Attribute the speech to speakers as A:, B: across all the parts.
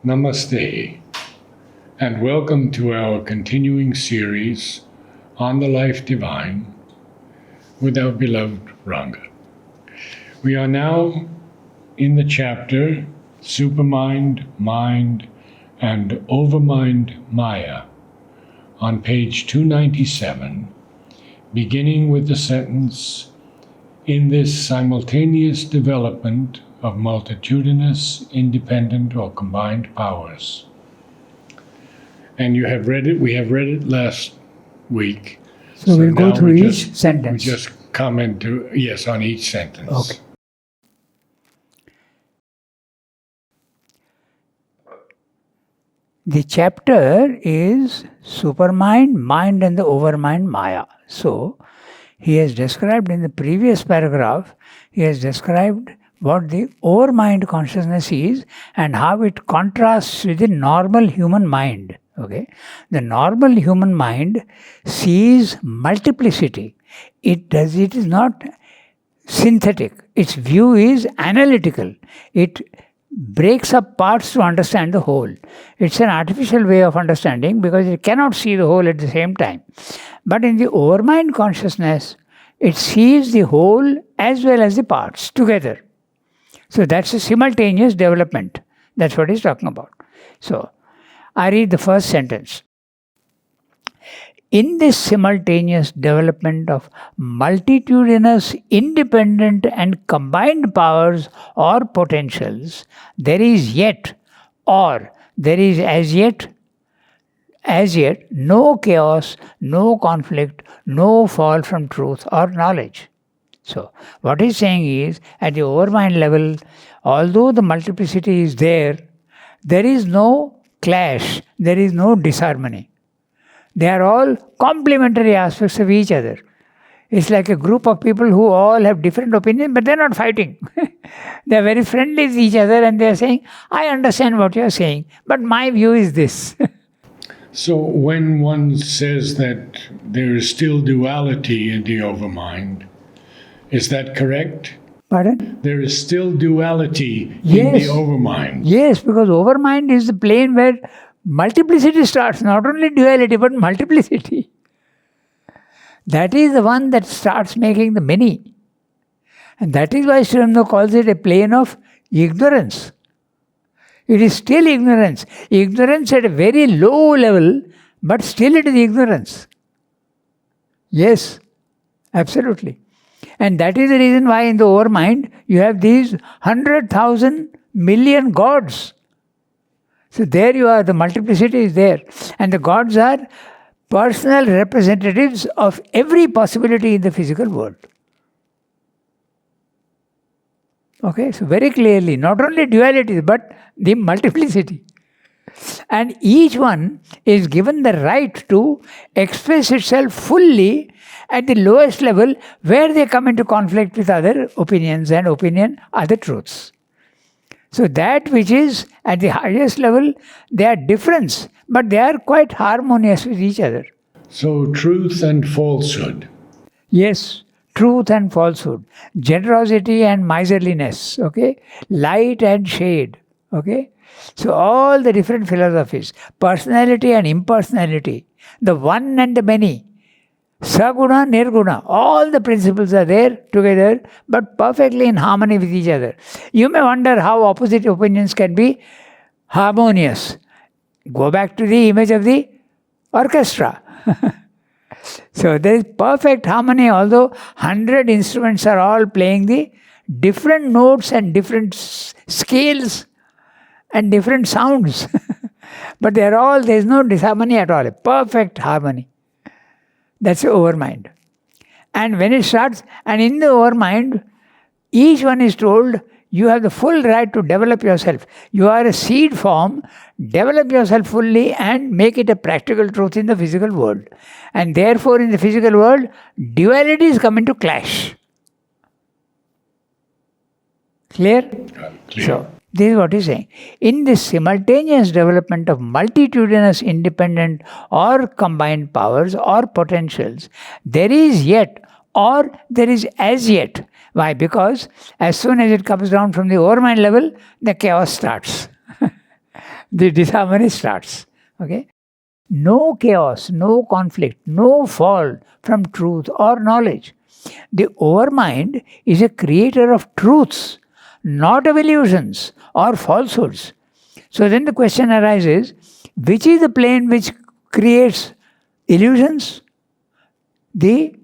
A: Namaste, and welcome to our continuing series on the life divine with our beloved Ranga. We are now in the chapter Supermind, Mind, and Overmind Maya on page 297, beginning with the sentence, "In this simultaneous development of multitudinous, independent, or combined powers." And you have read it, we have read it last week.
B: So we'll go through each sentence.
A: We just comment on each sentence.
B: Okay. The chapter is Supermind, Mind and the Overmind Maya. So, he has described in the previous paragraph, he has described what the overmind consciousness is and how it contrasts with the normal human mind. Okay, the normal human mind sees multiplicity. It is not synthetic. Its view is analytical. It breaks up parts to understand the whole. It's an artificial way of understanding because it cannot see the whole at the same time. But in the overmind consciousness, it sees the whole as well as the parts together. So that's a simultaneous development. That's what he's talking about. So, I read the first sentence. In this simultaneous development of multitudinous, independent and combined powers or potentials, there is as yet no chaos, no conflict, no fall from truth or knowledge. So, what he's saying is, at the overmind level, although the multiplicity is there is no clash, there is no disharmony. They are all complementary aspects of each other. It's like a group of people who all have different opinions, but they're not fighting. They're very friendly with each other and they're saying, I understand what you're saying, but my view is this.
A: So when one says that there is still duality in the overmind, is that correct?
B: Pardon?
A: There is still duality in the overmind.
B: Yes, because overmind is the plane where multiplicity starts, not only duality, but multiplicity. That is the one that starts making the many. And that is why Sri Aurobindo calls it a plane of ignorance. It is still ignorance. Ignorance at a very low level, but still it is ignorance. Yes, absolutely. And that is the reason why in the overmind you have these 100,000 million gods. So there you are, the multiplicity is there. And the gods are personal representatives of every possibility in the physical world. Okay, so very clearly, not only duality, but the multiplicity. And each one is given the right to express itself fully at the lowest level where they come into conflict with other opinions and other truths. So that which is at the highest level, they are different, but they are quite harmonious with each other.
A: So truth and falsehood.
B: Yes, truth and falsehood, generosity and miserliness, okay, light and shade, okay. So all the different philosophies, personality and impersonality, the one and the many, saguna, nirguna, all the principles are there together, but perfectly in harmony with each other. You may wonder how opposite opinions can be harmonious. Go back to the image of the orchestra. So there is perfect harmony, although 100 instruments are all playing the different notes and different scales and different sounds. But there is no disharmony at all, a perfect harmony. That's the overmind. And when it starts, and in the overmind, each one is told, you have the full right to develop yourself. You are a seed form, develop yourself fully and make it a practical truth in the physical world. And therefore in the physical world, dualities come into clash. Clear?
A: Clear.
B: So, this is what he's saying. In this simultaneous development of multitudinous independent or combined powers or potentials, there is as yet. Why? Because as soon as it comes down from the overmind level, the chaos starts. the disharmony starts. Okay? No chaos, no conflict, no fall from truth or knowledge. The overmind is a creator of truths, not of illusions or falsehoods. So then the question arises, which is the plane which creates illusions? The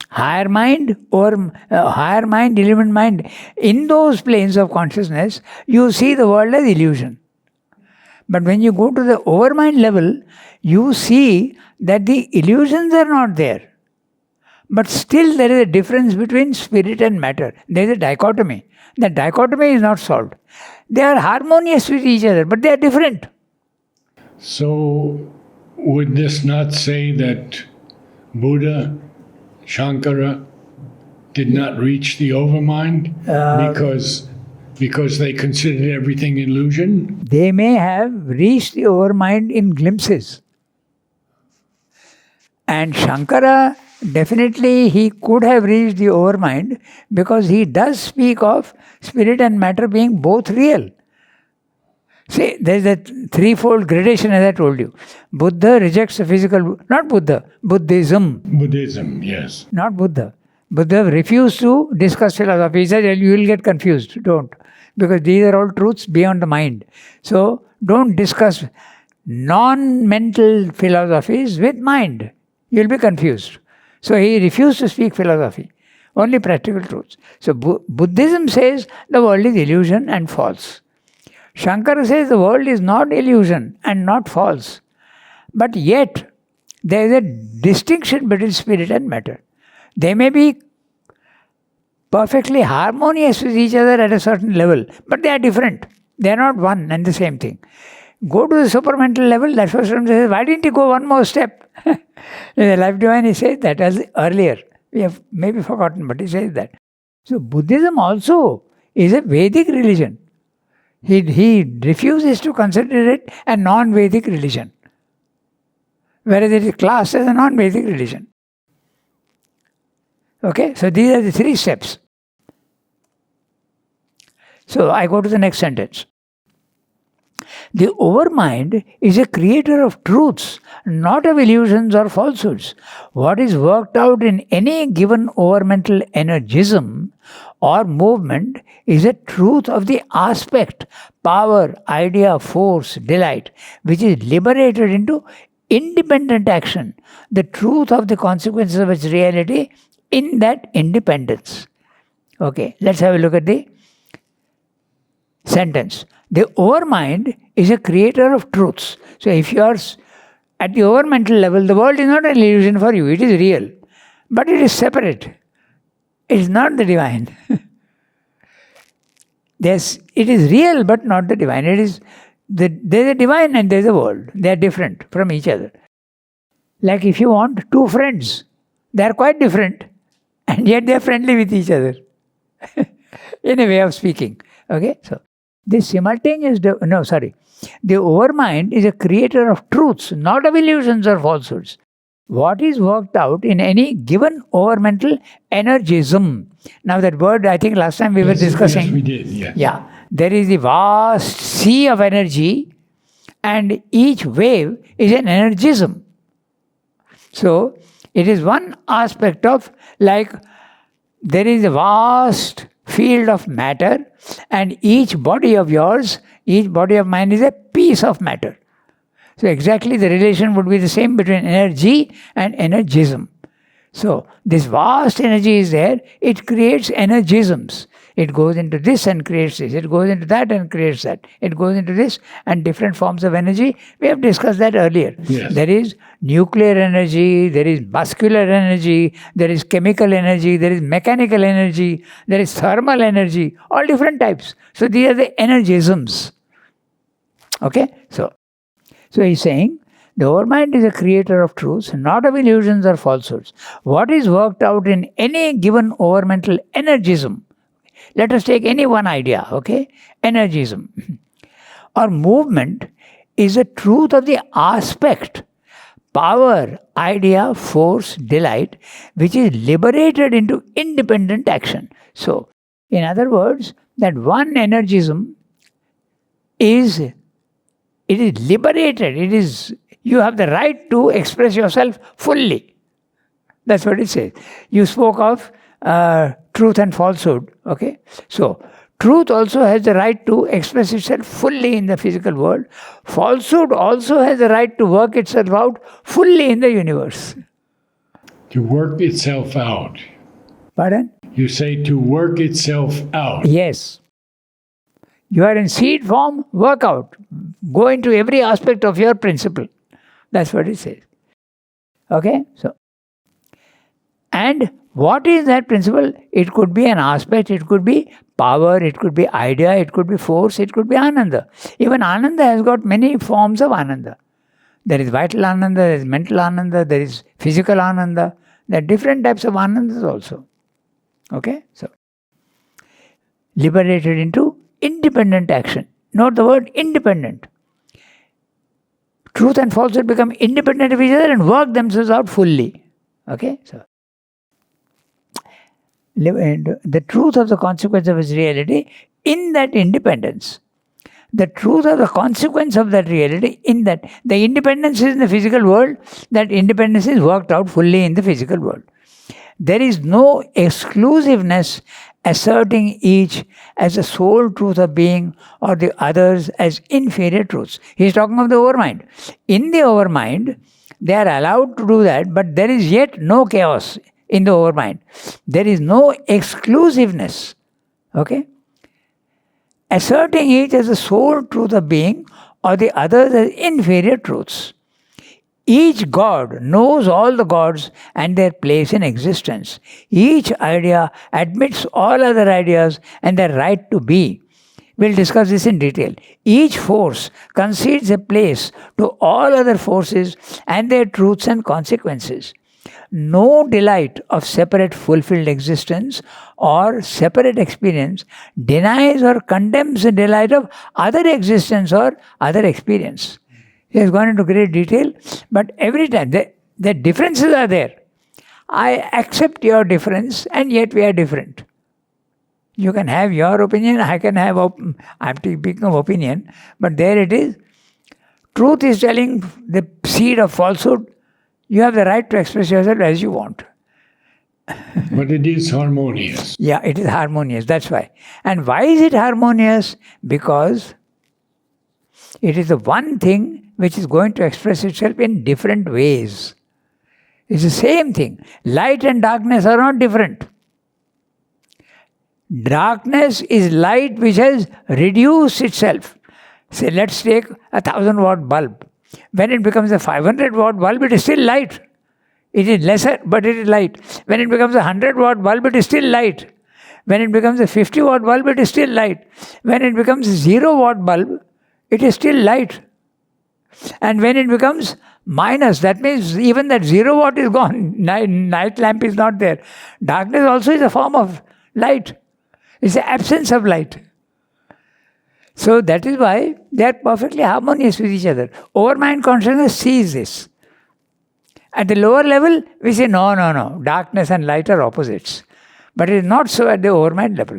B: higher mind or higher mind, illumined mind. In those planes of consciousness, you see the world as illusion. But when you go to the overmind level, you see that the illusions are not there. But still there is a difference between spirit and matter. There is a dichotomy. The dichotomy is not solved. They are harmonious with each other, but they are different.
A: So, would this not say that Buddha, Shankara, did not reach the overmind because they considered everything illusion?
B: They may have reached the overmind in glimpses. And Shankara, definitely he could have reached the overmind because he does speak of spirit and matter being both real. See, there is a threefold gradation as I told you. Buddha rejects the physical, not Buddha, Buddhism.
A: Buddhism, yes.
B: Not Buddha. Buddha refused to discuss philosophy. He said, you will get confused. Don't. Because these are all truths beyond the mind. So, don't discuss non-mental philosophies with mind. You will be confused. So, he refused to speak philosophy. Only practical truths. So, Buddhism says the world is illusion and false. Shankara says the world is not illusion and not false. But yet, there is a distinction between spirit and matter. They may be perfectly harmonious with each other at a certain level, but they are different. They are not one and the same thing. Go to the supramental level, that's what Swami says, why didn't you go one more step? In the Life Divine, he said that as earlier. We have maybe forgotten, but he says that. So, Buddhism also is a Vedic religion. He refuses to consider it a non-Vedic religion, whereas it is classed as a non-Vedic religion. Okay, so these are the three steps. So I go to the next sentence. The overmind is a creator of truths, not of illusions or falsehoods. What is worked out in any given overmental energism or movement is a truth of the aspect, power, idea, force, delight, which is liberated into independent action, the truth of the consequences of its reality in that independence. Okay, let's have a look at the sentence. The overmind is a creator of truths. So if you are at the overmental level, the world is not an illusion for you, it is real. But it is separate. It is not the divine. It is real but not the divine. There is a divine and there is a world. They are different from each other. Like if you want two friends, they are quite different and yet they are friendly with each other. In a way of speaking. Okay, so this simultaneous, the overmind is a creator of truths, not of illusions or falsehoods. What is worked out in any given overmental energism. Now that word, I think last time we were discussing.
A: Yes, we did, yes.
B: Yeah, there is a vast sea of energy and each wave is an energism. So, it is one aspect of, like, there is a vast field of matter and each body of yours, each body of mine is a piece of matter. So exactly the relation would be the same between energy and energism. So this vast energy is there, it creates energisms. It goes into this and creates this. It goes into that and creates that. It goes into this and different forms of energy. We have discussed that earlier.
A: Yes.
B: There is nuclear energy, there is muscular energy, there is chemical energy, there is mechanical energy, there is thermal energy, all different types. So these are the energisms. Okay? So he's saying, the overmind is a creator of truths, not of illusions or falsehoods. What is worked out in any given overmental energism, let us take any one idea, okay? Energism or movement is a truth of the aspect, power, idea, force, delight, which is liberated into independent action. So, in other words, that one energism it is liberated. You have the right to express yourself fully. That's what it says. You spoke of truth and falsehood. Okay, so truth also has the right to express itself fully in the physical world. Falsehood also has the right to work itself out fully in the universe.
A: To work itself out.
B: Pardon?
A: You say to work itself out.
B: Yes. You are in seed form, work out. Go into every aspect of your principle. That's what it says. Okay? So, and what is that principle? It could be an aspect, it could be power, it could be idea, it could be force, it could be ananda. Even ananda has got many forms of ananda. There is vital ananda, there is mental ananda, there is physical ananda. There are different types of anandas also. Okay? So, liberated into independent action. Note the word independent. Truth and falsehood become independent of each other and work themselves out fully. Okay? So, the truth of the consequence of its reality in that independence. The truth of the consequence of that reality in that the independence is in the physical world, that independence is worked out fully in the physical world. There is no exclusiveness asserting each as the sole truth of being or the others as inferior truths. He is talking of the overmind. In the overmind, they are allowed to do that, but there is yet no chaos in the overmind. There is no exclusiveness. Okay? Asserting each as the sole truth of being or the others as inferior truths. Each God knows all the gods and their place in existence. Each idea admits all other ideas and their right to be. We'll discuss this in detail. Each force concedes a place to all other forces and their truths and consequences. No delight of separate fulfilled existence or separate experience denies or condemns the delight of other existence or other experience. He has gone into great detail, but every time the differences are there. I accept your difference and yet we are different. You can have your opinion, I can have, I'm speaking of opinion, but there it is. Truth is telling the seed of falsehood, you have the right to express yourself as you want.
A: But it is harmonious.
B: Yeah, it is harmonious, that's why. And why is it harmonious? Because it is the one thing which is going to express itself in different ways. It's the same thing. Light and darkness are not different. Darkness is light which has reduced itself. Say, let's take a 1000-watt bulb. When it becomes a 500-watt bulb, it is still light. It is lesser, but it is light. When it becomes a 100-watt bulb, it is still light. When it becomes a 50-watt bulb, it is still light. When it becomes a 0-watt bulb, it is still light. And when it becomes minus, that means even that 0-watt is gone. Night lamp is not there. Darkness also is a form of light. It's the absence of light. So that is why they are perfectly harmonious with each other. Overmind consciousness sees this. At the lower level, we say, no. Darkness and light are opposites. But it is not so at the overmind level.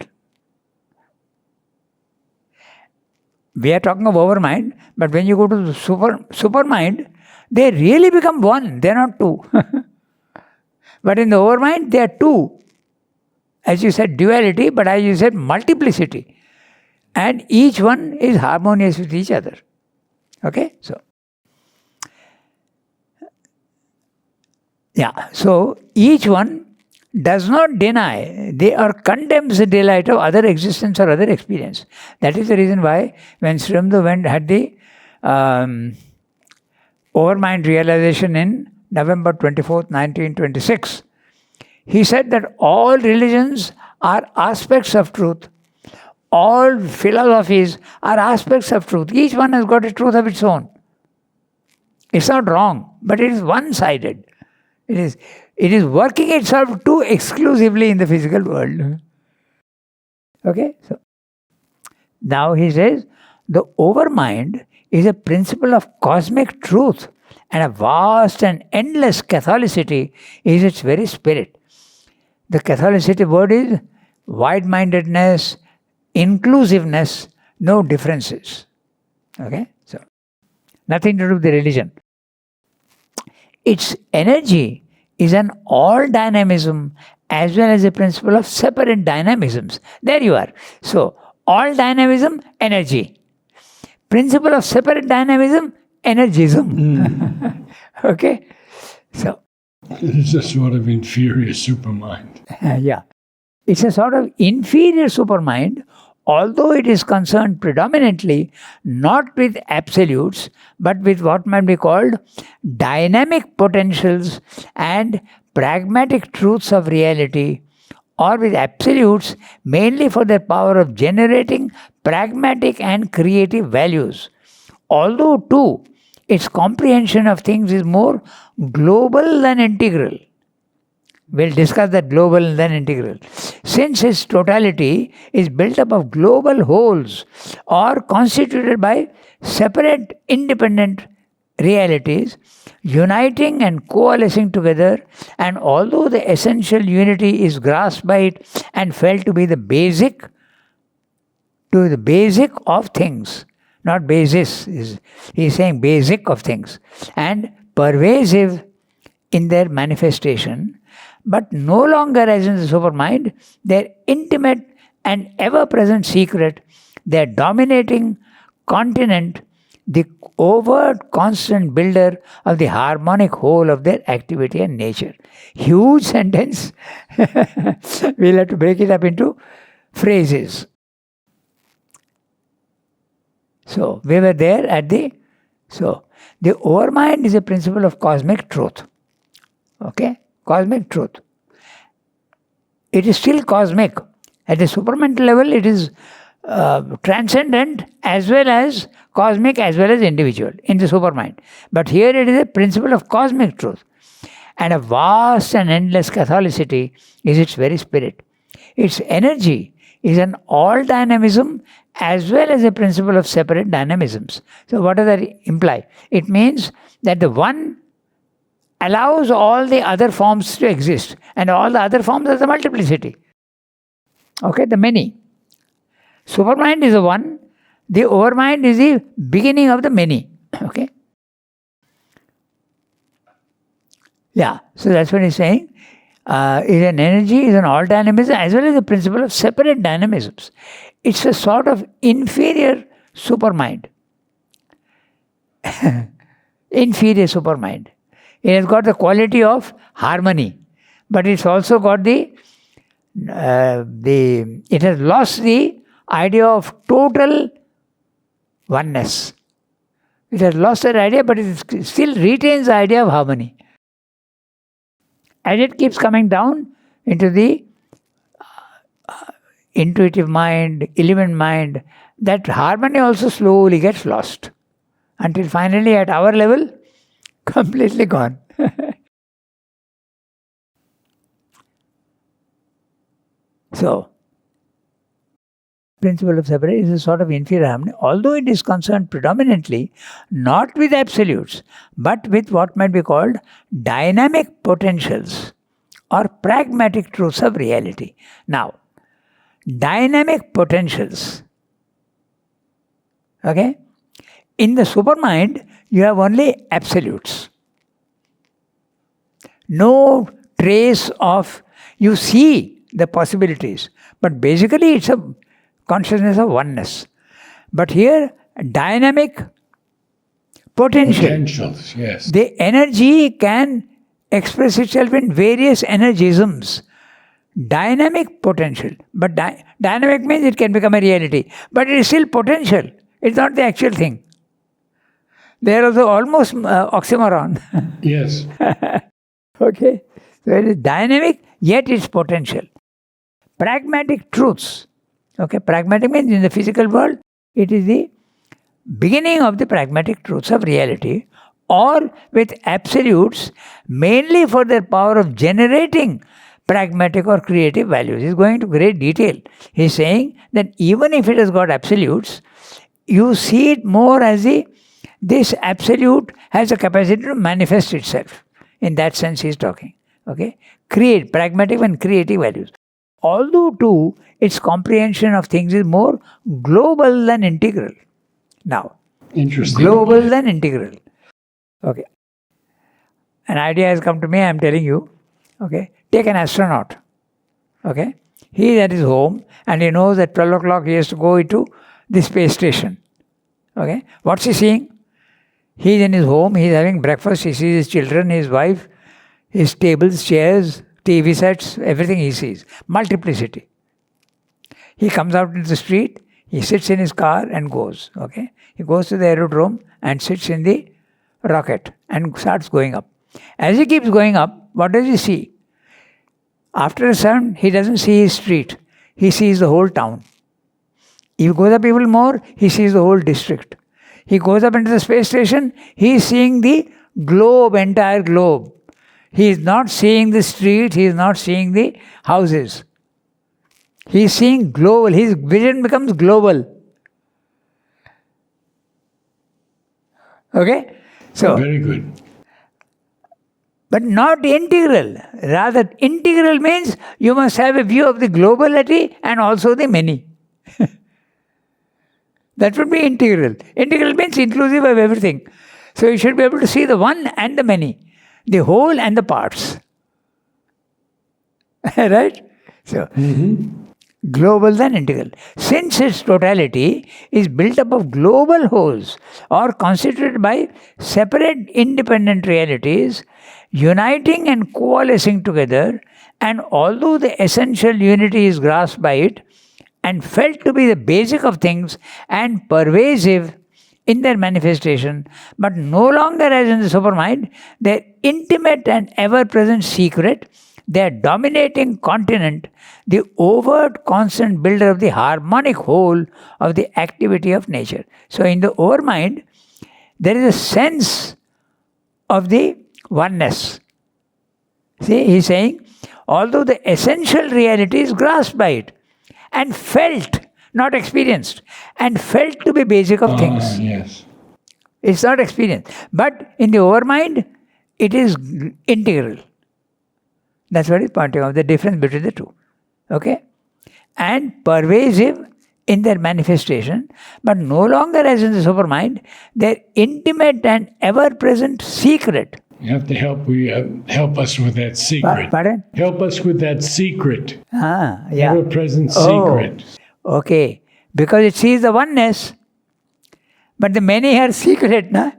B: We are talking of overmind, but when you go to the supermind, they really become one. They are not two. But in the overmind, they are two. As you said, duality, but as you said, multiplicity. And each one is harmonious with each other. Okay? So each one does not deny or condemns the delight of other existence or other experience. That is the reason why when Sri Aurobindo had the overmind realization in November 24th, 1926, he said that all religions are aspects of truth. All philosophies are aspects of truth. Each one has got a truth of its own. It's not wrong, but it is one-sided. It is working itself too exclusively in the physical world. Okay? So now he says, the overmind is a principle of cosmic truth, and a vast and endless Catholicity is its very spirit. The Catholicity word is wide-mindedness, inclusiveness, no differences. Okay? So, nothing to do with the religion. Its energy is an all dynamism as well as a principle of separate dynamisms. There you are. So, all dynamism, energy. Principle of separate dynamism, energism. Okay? So,
A: It's a sort of inferior supermind.
B: yeah. It's a sort of inferior supermind, although it is concerned predominantly not with absolutes, but with what might be called dynamic potentials and pragmatic truths of reality, or with absolutes mainly for their power of generating pragmatic and creative values. Although, too, its comprehension of things is more global than integral. We'll discuss that global and then integral. Since its totality is built up of global wholes or constituted by separate independent realities, uniting and coalescing together, and although the essential unity is grasped by it and felt to be the basic of things, not basis, he's saying basic of things, and pervasive in their manifestation, but no longer as in the supermind, their intimate and ever-present secret, their dominating continent, the overt constant builder of the harmonic whole of their activity and nature. Huge sentence. We'll have to break it up into phrases. So, we were there at the overmind is a principle of cosmic truth. Okay? Cosmic truth. It is still cosmic. At the supramental level, it is transcendent as well as cosmic as well as individual in the supermind. But here it is a principle of cosmic truth. And a vast and endless Catholicity is its very spirit. Its energy is an all dynamism as well as a principle of separate dynamisms. So what does that imply? It means that the one allows all the other forms to exist, and all the other forms are the multiplicity. Okay, the many. Supermind is the one, the overmind is the beginning of the many. Okay? Yeah, so that's what he's saying. Is an energy, is an all dynamism as well as a principle of separate dynamisms. It's a sort of inferior supermind. Inferior supermind. It has got the quality of harmony, but it's also got it has lost the idea of total oneness. It has lost that idea, but it still retains the idea of harmony. As it keeps coming down into the intuitive mind, element mind, that harmony also slowly gets lost until finally at our level, completely gone. So, principle of separation is a sort of inferior harmony, although it is concerned predominantly not with absolutes, but with what might be called dynamic potentials or pragmatic truths of reality. Now, dynamic potentials. Okay? In the supermind, you have only absolutes. No trace of, you see the possibilities, but basically it's a consciousness of oneness. But here, dynamic
A: Potentials, yes.
B: The energy can express itself in various energisms. Dynamic potential. But dynamic means it can become a reality. But it is still potential. It's not the actual thing. They are also almost oxymoron.
A: Yes.
B: Okay. So it is dynamic, yet it's potential. Pragmatic truths. Okay. Pragmatic means in the physical world, it is the beginning of the pragmatic truths of reality, or with absolutes, mainly for their power of generating pragmatic or creative values. He's going into great detail. He's saying that even if it has got absolutes, you see it more as this absolute has a capacity to manifest itself. In that sense he's talking. Okay? Create pragmatic and creative values. Although too, its comprehension of things is more global than integral. Now,
A: Interesting.
B: Global than integral. Okay. An idea has come to me, I am telling you. Okay. Take an astronaut. Okay. He is at his home and he knows at 12 o'clock he has to go into the space station. Okay. What's he seeing? He is in his home, he is having breakfast, he sees his children, his wife, his tables, chairs, TV sets, everything he sees. Multiplicity. He comes out into the street, he sits in his car and goes. Okay. He goes to the aerodrome and sits in the rocket and starts going up. As he keeps going up, what does he see? After a sudden, he doesn't see his street. He sees the whole town. If he goes up even more, he sees the whole district. He goes up into the space station, he is seeing the globe, entire globe. He is not seeing the street, he is not seeing the houses. He is seeing global, his vision becomes global. Okay? So,
A: very good.
B: But not integral. Rather, integral means you must have a view of the globality and also the many. That would be integral. Integral means inclusive of everything. So you should be able to see the one and the many, the whole and the parts. Right? So, global than integral. Since its totality is built up of global wholes or constituted by separate independent realities, uniting and coalescing together, and although the essential unity is grasped by it and felt to be the basic of things and pervasive in their manifestation, but no longer as in the supermind, their intimate and ever-present secret, their dominating continent, the overt constant builder of the harmonic whole of the activity of nature. So in the overmind, there is a sense of the oneness. See, he's saying, although the essential reality is grasped by it and felt, not experienced, and felt to be basic of things.
A: Yes.
B: It's not experienced. But in the overmind, it is integral. That's what he's pointing out, the difference between the two. Okay? And pervasive in their manifestation, but no longer as in the supermind, their intimate and ever-present secret.
A: You have to help us with that secret.
B: Pardon?
A: Help us with that secret.
B: Yeah.
A: Ever-present secret.
B: Okay. Because it sees the oneness, but the many are secret, na?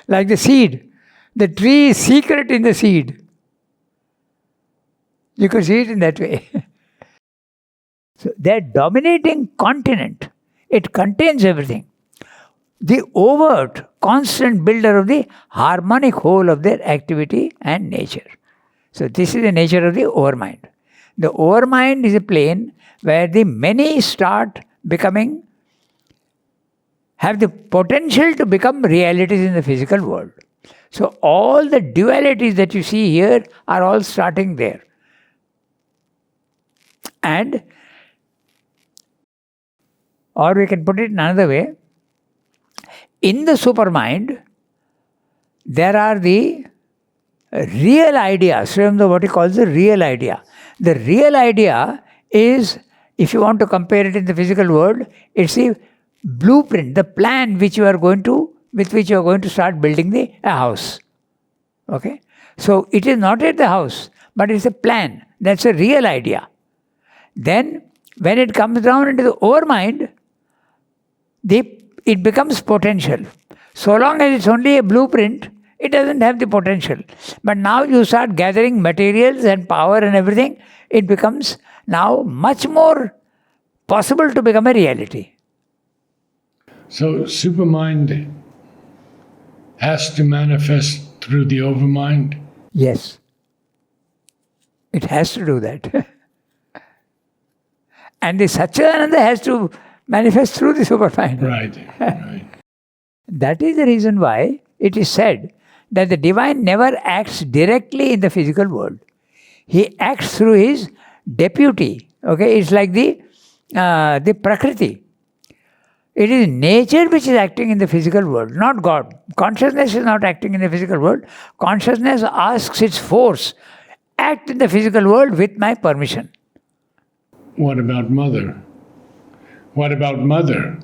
B: Like the seed. The tree is secret in the seed. You could see it in that way. So their dominating continent, it contains everything. The overt, constant builder of the harmonic whole of their activity and nature. So this is the nature of the overmind. The overmind is a plane where the many start becoming, have the potential to become realities in the physical world. So all the dualities that you see here are all starting there. And, or we can put it in another way, in the supermind, there are the real ideas. Remember what he calls the real idea. The real idea is, if you want to compare it in the physical world, it's the blueprint, the plan with which you are going to start building a house. Okay? So it is not yet the house, but it's a plan. That's a real idea. Then, when it comes down into the overmind, it becomes potential. So long as it's only a blueprint, it doesn't have the potential. But now you start gathering materials and power and everything, it becomes now much more possible to become a reality.
A: So supermind has to manifest through the overmind?
B: Yes. It has to do that. And the Satchidananda has to manifest through the supermind.
A: Right.
B: That is the reason why it is said that the divine never acts directly in the physical world. He acts through his deputy. Okay, it's like the Prakriti. It is nature which is acting in the physical world, not God. Consciousness is not acting in the physical world. Consciousness asks its force, act in the physical world with my permission.
A: What about Mother? What about Mother?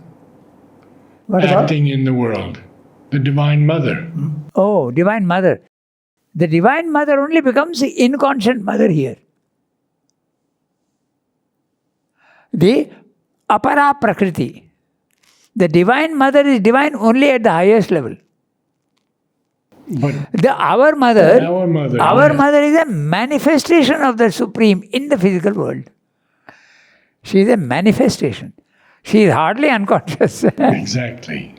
B: What about?
A: acting in the world. The Divine Mother.
B: Oh, Divine Mother. The Divine Mother only becomes the inconscient mother here. The Apara Prakriti. The Divine Mother is divine only at the highest level.
A: But
B: Our mother,
A: yes.
B: mother is a manifestation of the Supreme in the physical world. She is a manifestation. She is hardly unconscious.
A: Exactly.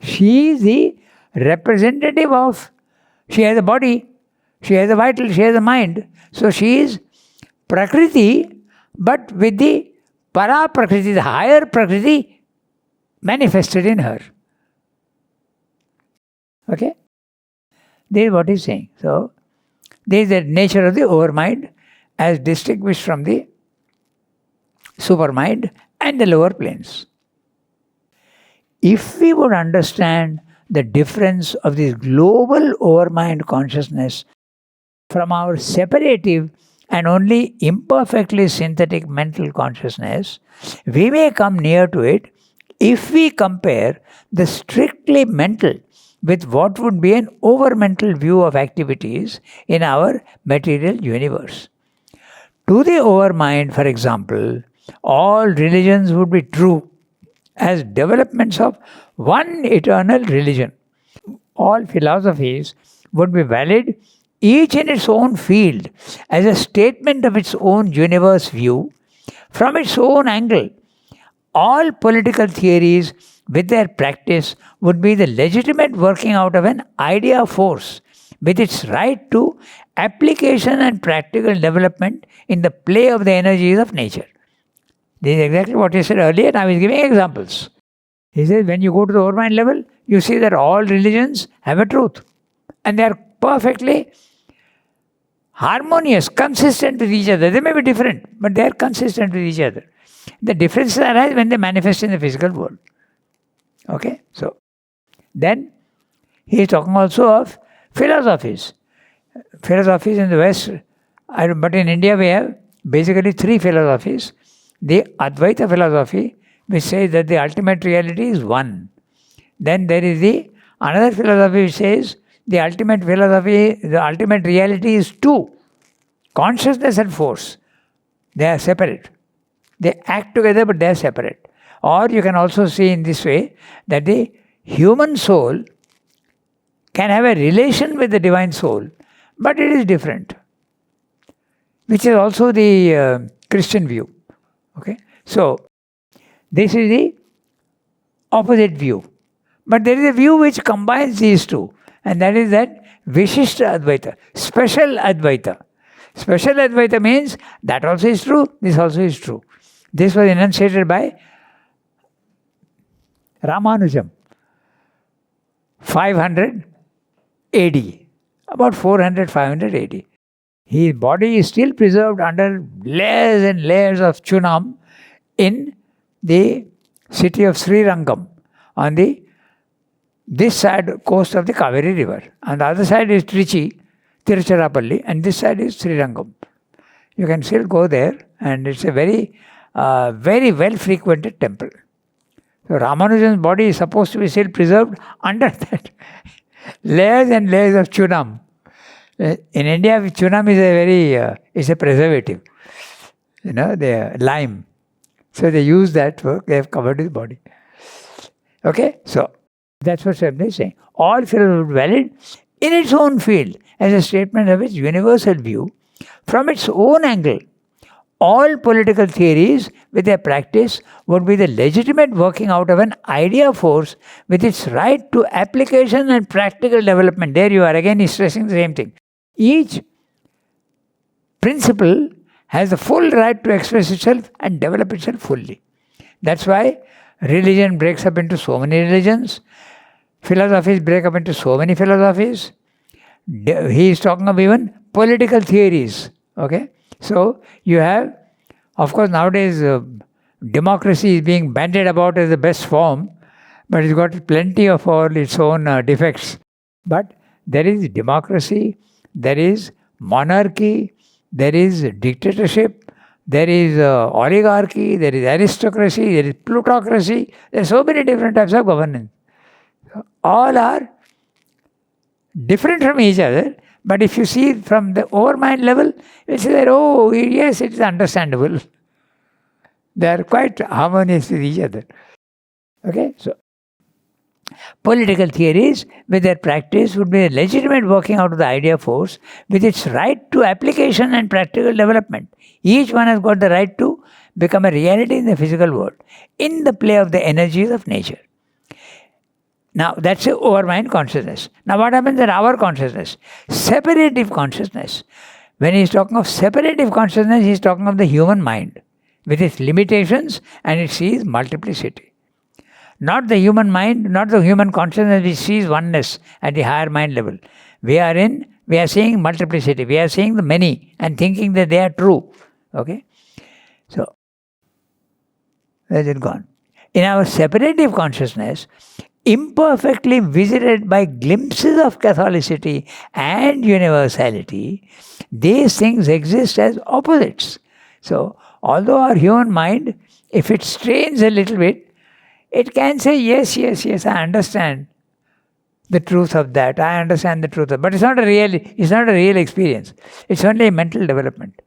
B: She is the representative of, she has a body, she has a vital, she has a mind. So she is Prakriti, but with the Para Prakriti, the higher Prakriti manifested in her. Okay? This is what he's saying. So, this is the nature of the overmind as distinguished from the supermind and the lower planes. If we would understand the difference of this global overmind consciousness from our separative and only imperfectly synthetic mental consciousness, we may come near to it if we compare the strictly mental with what would be an over-mental view of activities in our material universe. To the overmind, for example, all religions would be true as developments of one eternal religion. All philosophies would be valid, each in its own field, as a statement of its own universe view, from its own angle. All political theories with their practice would be the legitimate working out of an idea force with its right to application and practical development in the play of the energies of nature. This is exactly what he said earlier, and I was giving examples. He says when you go to the overmind level, you see that all religions have a truth. And they are perfectly harmonious, consistent with each other. They may be different, but they are consistent with each other. The differences arise when they manifest in the physical world. Okay? So, then he is talking also of philosophies. Philosophies in the West, but in India we have basically three philosophies. The Advaitha Philosophy, which says that the ultimate reality is one. Then there is the another philosophy which says the ultimate reality is two. Consciousness and force. They are separate. They act together but they are separate. Or you can also see in this way that the human soul can have a relation with the divine soul, but it is different. Which is also the Christian view. Okay? So, this is the opposite view. But there is a view which combines these two, and that is that Vishishta Advaita, special Advaita. Special Advaita means that also is true, this also is true. This was enunciated by Ramanujam, 500 AD, about 400, 500 AD. His body is still preserved under layers and layers of chunam in the city of Srirangam on this side coast of the Kaveri river. On the other side is Trichy, Tiruchirappalli, and this side is Srirangam. You can still go there, and it's a very well frequented temple. So Ramanujan's body is supposed to be still preserved under that layers and layers of chunam. In India, chunam is it's a preservative. The lime. So they use that they have covered his body. Okay, so that's what Swami is saying. All philosophy is valid in its own field as a statement of its universal view from its own angle. All political theories with their practice would be the legitimate working out of an idea force with its right to application and practical development. There you are, again he's stressing the same thing. Each principle has the full right to express itself and develop itself fully. That's why religion breaks up into so many religions. Philosophies break up into so many philosophies. He is talking of even political theories. Okay? So, you have, of course, nowadays democracy is being bandied about as the best form, but it's got plenty of all its own defects. But there is democracy, there is monarchy, there is dictatorship, there is oligarchy, there is aristocracy, there is plutocracy. There are so many different types of governance. All are different from each other, but if you see from the overmind level, you say that, oh, yes, it is understandable. They are quite harmonious with each other. Okay, so political theories with their practice would be a legitimate working out of the idea force with its right to application and practical development. Each one has got the right to become a reality in the physical world, in the play of the energies of nature. Now, that's overmind consciousness. Now, what happens in our consciousness? Separative consciousness. When he's talking of separative consciousness, he's talking of the human mind with its limitations, and it sees multiplicity. Not the human mind, not the human consciousness which sees oneness at the higher mind level. We are seeing multiplicity. We are seeing the many and thinking that they are true. Okay? So, where's it gone? In our separative consciousness, imperfectly visited by glimpses of Catholicity and universality, these things exist as opposites. So, although our human mind, if it strains a little bit, it can say, yes, I understand the truth of that. I understand the truth of, but it's not a real experience. It's only a mental development.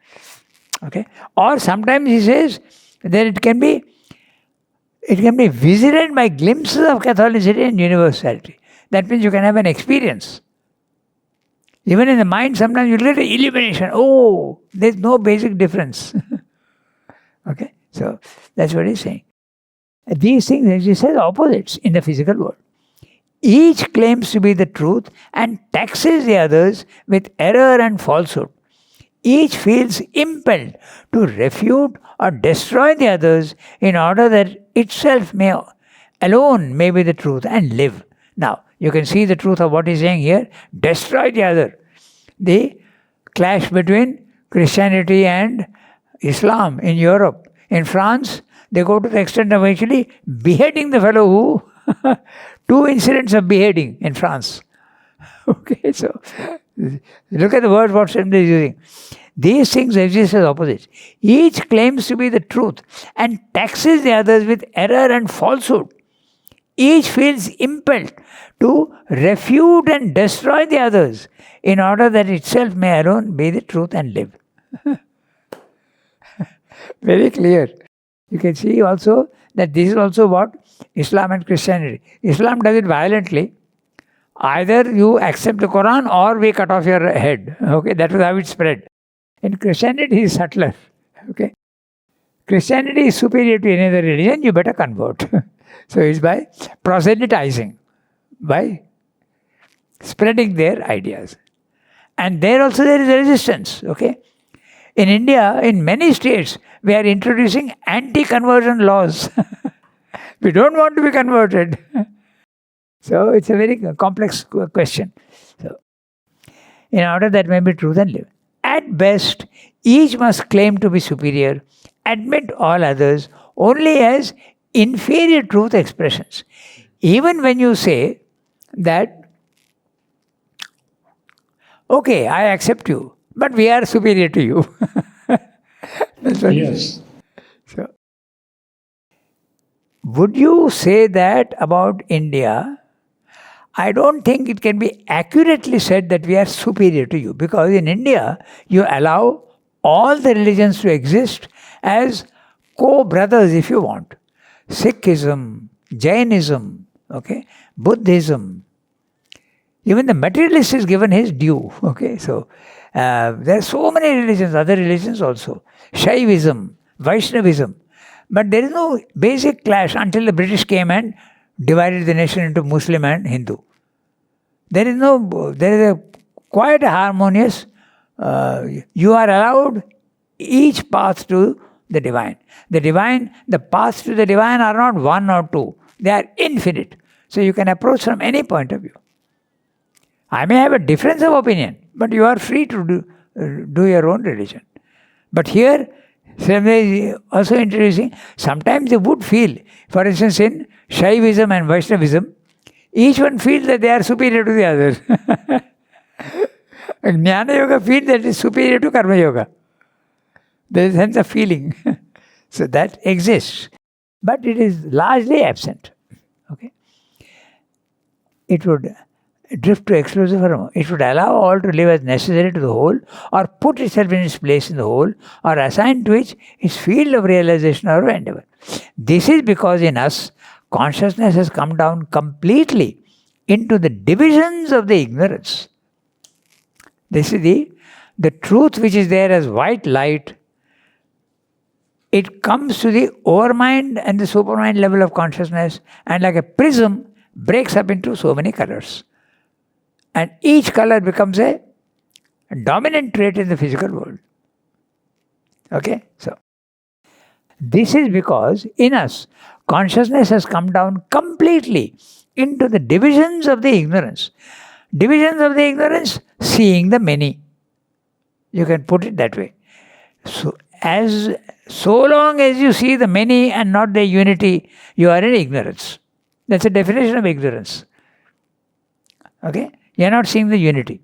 B: Okay? Or sometimes he says that it can be visited by glimpses of Catholicity and universality. That means you can have an experience. Even in the mind, sometimes you get an illumination. Oh, there's no basic difference. Okay? So, that's what he's saying. These things exist as opposites in the physical world. Each claims to be the truth and taxes the others with error and falsehood. Each feels impelled to refute or destroy the others in order that itself alone may be the truth and live. Now, you can see the truth of what he's saying here. Destroy the other. The clash between Christianity and Islam in Europe. In France, they go to the extent of actually beheading the fellow who... 2 incidents of beheading in France. Okay, so look at the word what Swami is using. These things exist as opposites. Each claims to be the truth and taxes the others with error and falsehood. Each feels impelled to refute and destroy the others in order that itself may alone be the truth and live. Very clear. You can see also that this is also what Islam and Christianity. Islam does it violently. Either you accept the Quran or we cut off your head. Okay, that was how it spread. In Christianity, is subtler. Okay, Christianity is superior to any other religion. You better convert. So it's by proselytizing, by spreading their ideas, and there also there is resistance. Okay, in India, in many states, we are introducing anti-conversion laws. We don't want to be converted. So it's a very complex question. So, in order that may be truth and live. At best, each must claim to be superior, admit all others only as inferior truth expressions. Even when you say that, okay, I accept you, but we are superior to you. That's what
A: Yes.
B: So, would you say that about India? I don't think it can be accurately said that we are superior to you, because in India you allow all the religions to exist as co-brothers if you want. Sikhism, Jainism, okay, Buddhism. Even the materialist is given his due. Okay, so there are so many religions, other religions also. Shaivism, Vaishnavism. But there is no basic clash until the British came and divided the nation into Muslim and Hindu. There is a quite harmonious, you are allowed each path to the divine. The paths to the divine are not 1 or 2. They are infinite. So you can approach from any point of view. I may have a difference of opinion, but you are free to do your own religion. But here, Swami is also introducing, sometimes they would feel, for instance in Shaivism and Vaishnavism, each one feels that they are superior to the other. Jnana Yoga feels that it is superior to Karma Yoga. There is a sense of feeling. So that exists. But it is largely absent. Okay? It would drift to exclusive harmony. It would allow all to live as necessary to the whole, or put itself in its place in the whole, or assign to it its field of realization or endeavor. This is because in us, consciousness has come down completely into the divisions of the ignorance. This is the truth which is there as white light. It comes to the overmind and the supermind level of consciousness, and like a prism breaks up into so many colors. And each color becomes a dominant trait in the physical world. Okay? So, this is because in us, consciousness has come down completely into the divisions of the ignorance. Divisions of the ignorance, seeing the many. You can put it that way. So long as you see the many and not the unity, you are in ignorance. That's a definition of ignorance. Okay? You are not seeing the unity.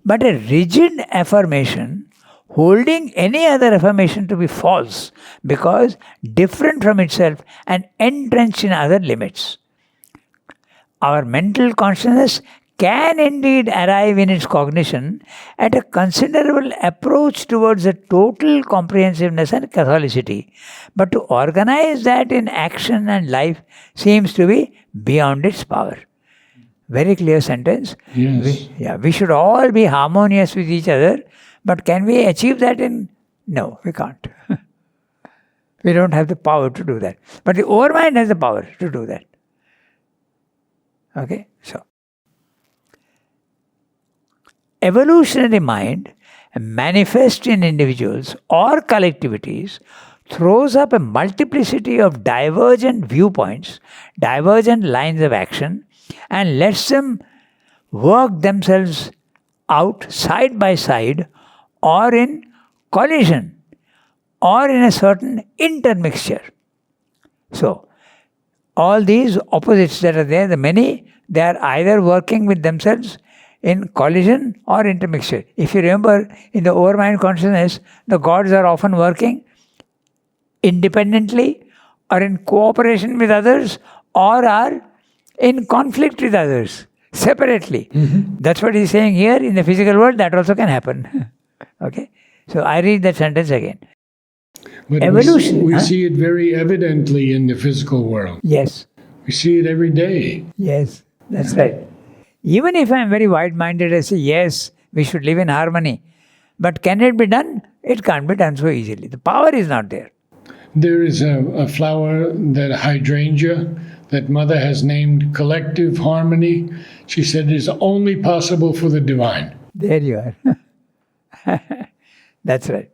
B: But a rigid affirmation, holding any other affirmation to be false, because different from itself and entrenched in other limits. Our mental consciousness can indeed arrive in its cognition at a considerable approach towards a total comprehensiveness and Catholicity, but to organize that in action and life seems to be beyond its power. Very clear sentence.
A: Yes.
B: We should all be harmonious with each other, but can we achieve that No, we can't. We don't have the power to do that. But the overmind has the power to do that. Okay, so. Evolutionary mind, manifest in individuals or collectivities, throws up a multiplicity of divergent viewpoints, divergent lines of action, and lets them work themselves out side by side, or in collision, or in a certain intermixture. So, all these opposites that are there, the many, they are either working with themselves in collision or intermixture. If you remember, in the overmind consciousness, the gods are often working independently or in cooperation with others, or are in conflict with others separately. Mm-hmm. That's what he's saying here. In the physical world, that also can happen. Okay? So I read that sentence again.
A: But evolution. We see it very evidently in the physical world.
B: Yes.
A: We see it every day.
B: Yes, that's right. Even if I'm very wide-minded, I say, yes, we should live in harmony. But can it be done? It can't be done so easily. The power is not there.
A: There is a flower, that hydrangea, that Mother has named collective harmony. She said is only possible for the divine.
B: There you are. That's right.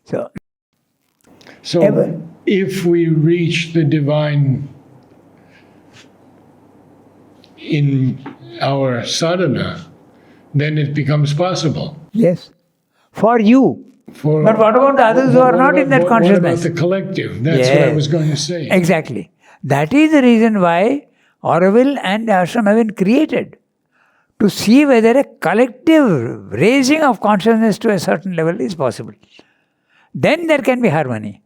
B: So
A: if we reach the divine in our sadhana, then it becomes possible.
B: Yes. For you. But what about the others who are not in that consciousness?
A: What about the collective? That's what I was going to say.
B: Exactly. That is the reason why Auroville and ashram have been created. To see whether a collective raising of consciousness to a certain level is possible. Then there can be harmony.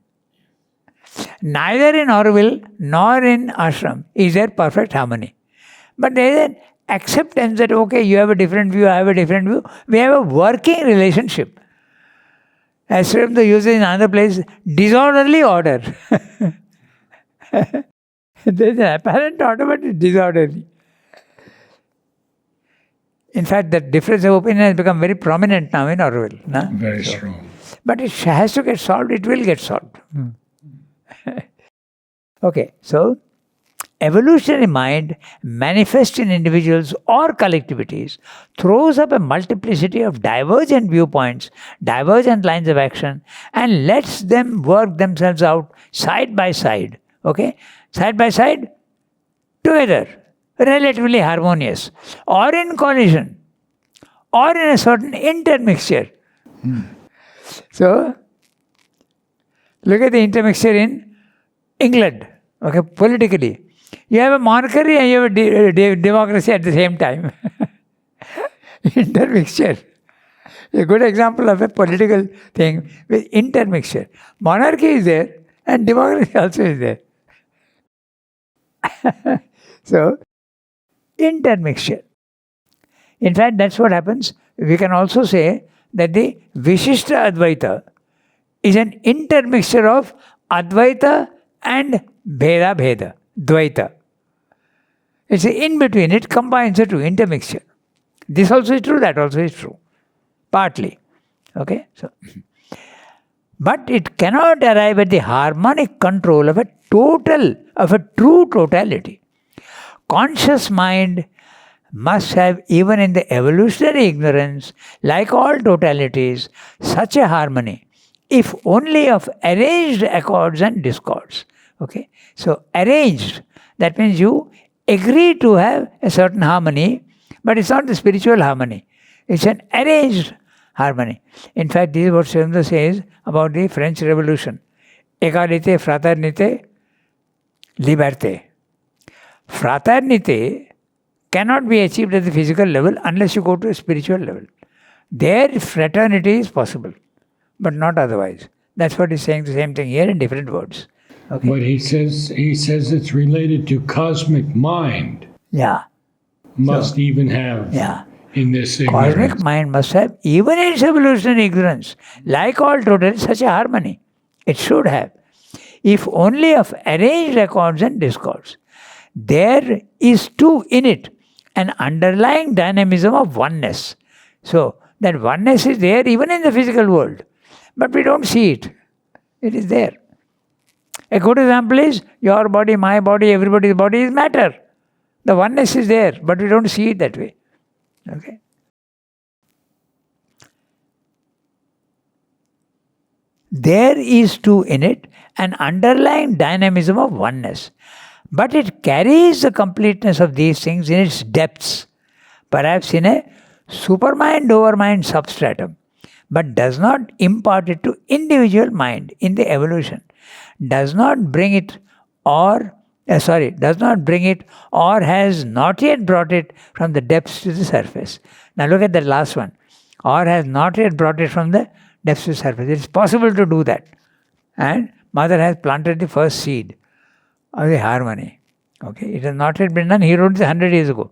B: Neither in Auroville nor in ashram is there perfect harmony. But there is an acceptance that, okay, you have a different view, I have a different view. We have a working relationship. As Srimanta uses in another place, disorderly order. There is an apparent order, but it's disorderly. In fact, that difference of opinion has become very prominent now in Auroville.
A: Very strong.
B: But it has to get solved, it will get solved. Okay, so evolutionary mind, manifest in individuals or collectivities, throws up a multiplicity of divergent viewpoints, divergent lines of action, and lets them work themselves out side by side. Okay? Side by side, together, relatively harmonious, or in collision, or in a certain intermixture. So, look at the intermixture in England, okay, politically. You have a monarchy and you have a democracy at the same time. Intermixture. A good example of a political thing with intermixture. Monarchy is there and democracy also is there. So, intermixture. In fact, that's what happens. We can also say that the Vishishta Advaita is an intermixture of Advaita and Bheda Bheda, Dvaita. It's in between, it combines the two, intermixture. This also is true, that also is true. Partly. Okay? So, but it cannot arrive at the harmonic control of a true totality. Conscious mind must have, even in the evolutionary ignorance, like all totalities, such a harmony, if only of arranged accords and discords. Okay? So, arranged, that means you agree to have a certain harmony, but it's not the spiritual harmony. It's an arranged harmony. In fact, this is what Swamdar says about the French Revolution. Égalité, fraternité, liberté. Fraternité cannot be achieved at the physical level unless you go to a spiritual level. There, fraternity is possible, but not otherwise. That's what he's saying, the same thing here in different words. Okay?
A: But he says it's related to cosmic mind.
B: Yeah.
A: Must even have in this ignorance.
B: Cosmic mind must have, even in its evolutionary ignorance, like all totalities, such a harmony. It should have. If only of arranged accords and discords. There is too in it an underlying dynamism of oneness. So, that oneness is there even in the physical world. But we don't see it. It is there. A good example is your body, my body, everybody's body is matter. The oneness is there, but we don't see it that way. Okay? There is too in it an underlying dynamism of oneness. But it carries the completeness of these things in its depths, perhaps in a supermind-overmind substratum, but does not impart it to individual mind in the evolution, does not bring it or has not yet brought it from the depths to the surface. Now look at the last one. Or has not yet brought it from the depths to the surface. It's possible to do that. And Mother has planted the first seed of the harmony. Okay, it has not yet been done. He wrote this 100 years ago.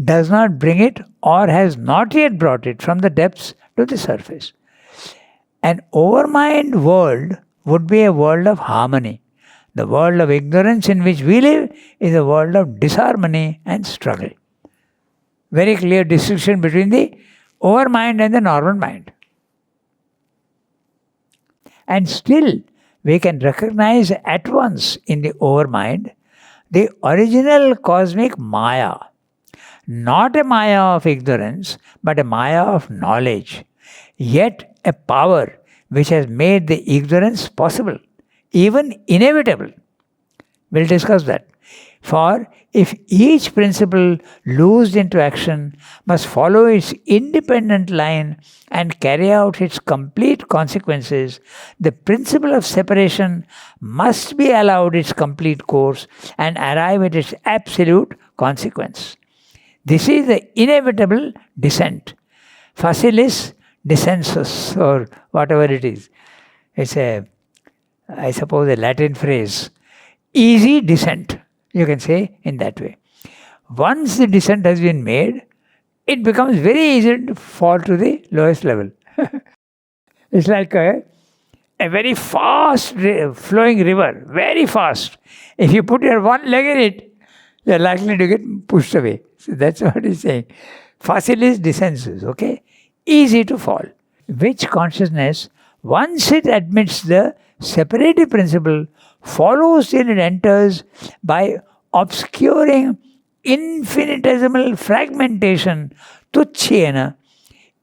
B: Does not bring it or has not yet brought it from the depths to the surface. An overmind world would be a world of harmony. The world of ignorance in which we live is a world of disharmony and struggle. Very clear distinction between the overmind and the normal mind. And still, we can recognize at once in the overmind the original cosmic Maya. Not a Maya of ignorance, but a Maya of knowledge. Yet a power which has made the ignorance possible, even inevitable. We'll discuss that. For if each principle loosed into action must follow its independent line and carry out its complete consequences, the principle of separation must be allowed its complete course and arrive at its absolute consequence. This is the inevitable descent. Facilis descensus, or whatever it is. It's I suppose, a Latin phrase. Easy descent, you can say in that way. Once the descent has been made, it becomes very easy to fall to the lowest level. It's like a very fast flowing river, very fast. If you put your one leg in it, you're likely to get pushed away. So that's what he's saying. Facilis descensus, okay? Easy to fall. Which consciousness, once it admits the separative principle, follows till it enters by obscuring infinitesimal fragmentation tuchchena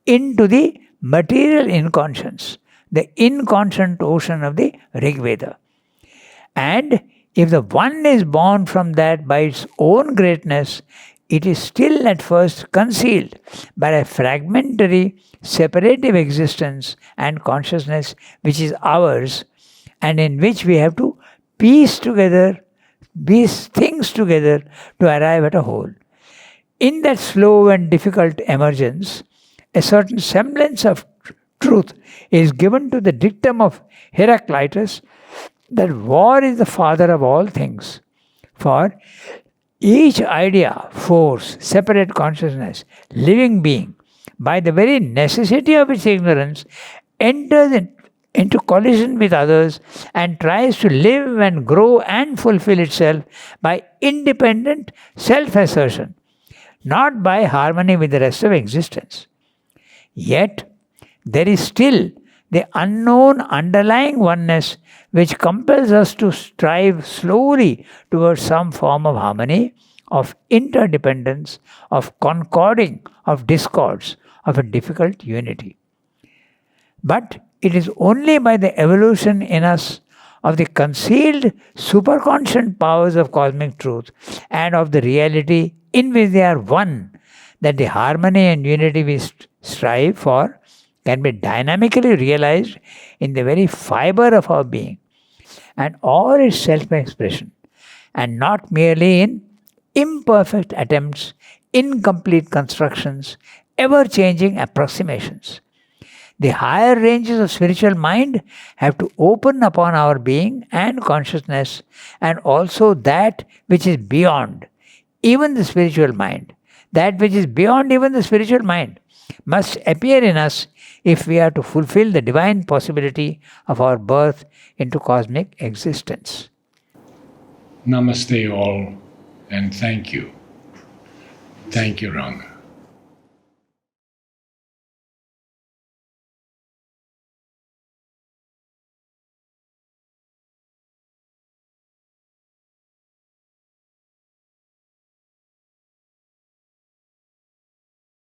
B: into the material inconscience, the inconscient ocean of the Rig Veda. And if the one is born from that by its own greatness, it is still at first concealed by a fragmentary, separative existence and consciousness which is ours, and in which we have to piece things together to arrive at a whole. In that slow and difficult emergence, a certain semblance of truth is given to the dictum of Heraclitus that war is the father of all things. For each idea, force, separate consciousness, living being, by the very necessity of its ignorance, enters into collision with others and tries to live and grow and fulfill itself by independent self-assertion, not by harmony with the rest of existence. Yet, there is still the unknown underlying oneness which compels us to strive slowly towards some form of harmony, of interdependence, of concording, of discords, of a difficult unity. But it is only by the evolution in us of the concealed superconscient powers of cosmic truth and of the reality in which they are one that the harmony and unity we strive for can be dynamically realized in the very fiber of our being and all its self-expression, and not merely in imperfect attempts, incomplete constructions, ever-changing approximations. The higher ranges of spiritual mind have to open upon our being and consciousness, and also that which is beyond even the spiritual mind. That which is beyond even the spiritual mind must appear in us if we are to fulfill the divine possibility of our birth into cosmic existence.
A: Namaste all, and thank you. Thank you, Ranga.